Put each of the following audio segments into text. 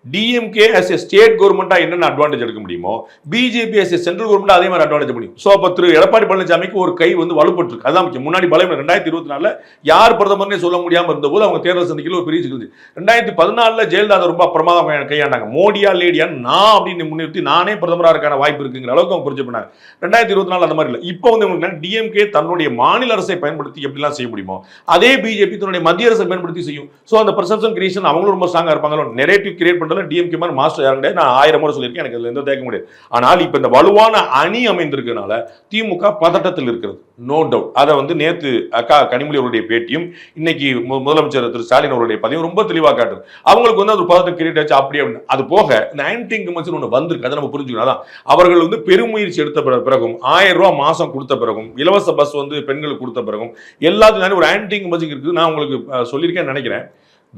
DMK as a state கவர்மெண்டா என்னென்ன advantage எடுக்க முடியுமோ BJP as a central government அதே மாதிரி அட்வான்டேஜ் முடியும். ஸோ அப்போ திரு எடப்பாடி பழனிசாமிக்கு ஒரு கை வந்து வலுப்பட்டு இருக்கு. அதான் முக்கியம். முன்னாடி பலம் 2024 யார் பிரதமர்னே சொல்ல முடியாம இருந்தபோது அவங்க தேர்தல் சந்திக்கல ஒரு பெரிய சிக்கல். 2014 ஜெயலலிதா ரொம்ப பிரமாதம் கையாண்டாங்க. மோடியா லேடியா நான் அப்படின்னு முன்னிறுத்தி நானே பிரதமராக இருக்கான வாய்ப்பு இருக்குங்கிற அளவுக்கு அவங்க புரிஞ்சு பண்ணாங்க. 2024 அந்த மாதிரி இல்லை. இப்போ வந்து டிஎம்கே தன்னுடைய மாநில அரசை பயன்படுத்தி எப்படிலாம் செய்ய முடியுமோ அதே பிஜேபி தன்னுடைய மத்திய அரசை பயன்படுத்தி செய்யும். ஸோ அந்த பெர்செப்ஷன் கிரியேஷன் அவங்களும் ரொம்ப ஸ்ட்ராங்கா இருப்பாங்க. நெரேட்டிவ் கிரியேட் பண்றதுல டிஎம்கே மாதிரி மாஸ்டர் யாருங்க நான் 1000 முறை சொல்லியிருக்கேன். எனக்கு அதுல எந்த தேக்க முடியாது. ஆனால் இப்ப இந்த வலுவான அணி அமைந்திருக்கனால திமுக பதட்டத்தில் இருக்கிறது. No doubt. அதை வந்து நேத்து அக்கா கனிமொழி அவருடைய பேட்டியும் இன்னைக்கு முதலமைச்சர் திரு ஸ்டாலின் அவருடைய பதிவும் ரொம்ப தெளிவாக காட்டுது. அவங்களுக்கு வந்து ஒரு பதட்டம் கிரியேட் ஆச்சு அப்படி அப்படின்னு. அது போக இந்த ஆன்டி இன்கம்பன்சி ஒன்று வந்திருக்கு. அதை நம்ம புரிஞ்சுக்கணும். அதான் அவர்கள் வந்து பெருமுயற்சி எடுத்த பிறகும் 1000 ரூபாய் மாசம் கொடுத்த பிறகும் இலவச பஸ் வந்து பெண்களுக்கு கொடுத்த பிறகும் எல்லாத்துக்கும் ஒரு ஆன்டி இன்கம்பன்சி இருக்குது. நான் உங்களுக்கு சொல்லியிருக்கேன்னு நினைக்கிறேன்.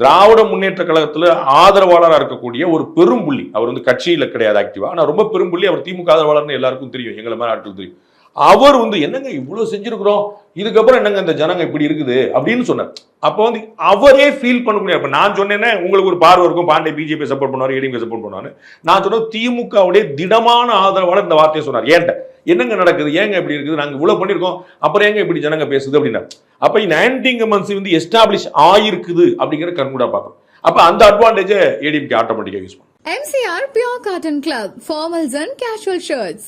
திராவிட முன்னேற்ற கழகத்தில் ஆதரவாளராக இருக்கக்கூடிய ஒரு பெரும் புள்ளி, அவர் வந்து கட்சியில் கிடையாது ஆக்டிவா, ஆனால் ரொம்ப பெரும் புள்ளி. அவர் திமுக ஆதரவாளர்னு எல்லாருக்கும் தெரியும், எங்களை மாதிரி ஆட்கள் தெரியும். அவர் வந்து என்னங்க இவ்வளவு செஞ்சிருக்கிறோம், இதுக்கப்புறம் என்னங்க இந்த ஜனங்க இப்படி இருக்குது அப்படின்னு சொன்னார். அப்போ வந்து அவரே ஃபீல் பண்ண முடியாது. இப்போ நான் சொன்னேன்னா உங்களுக்கு ஒரு பார்வை இருக்கும், பாண்டே பிஜேபி சப்போர்ட் பண்ணுவார், ஏடிஎம்கே சப்போர்ட் பண்ணுவாரு. நான் சொன்ன திமுகவுடைய திடமான ஆதரவாளர் இந்த வார்த்தையை சொன்னார். ஏன்ட்ட என்னங்க நடக்குது, ஏங்க இப்படி இருக்குது, நாங்கள் இவ்வளவு பண்ணியிருக்கோம், அப்புறம் ஏங்க இப்படி ஜனங்க பேசுது அப்படின்னா. அப்ப இந்த ஆன்டி இன்கம்பன்சி வந்து எஸ்டாப்ளிஷ் ஆயிருக்குது அப்படிங்கிற கண்கூடா பார்த்தோம். அப்ப அந்த அட்வான்டேஜை ஏடிஎம்கே ஆட்டோமேட்டிக்கா யூஸ் பண்ணும். MCR Pure Cotton Club, formals and casual shirts.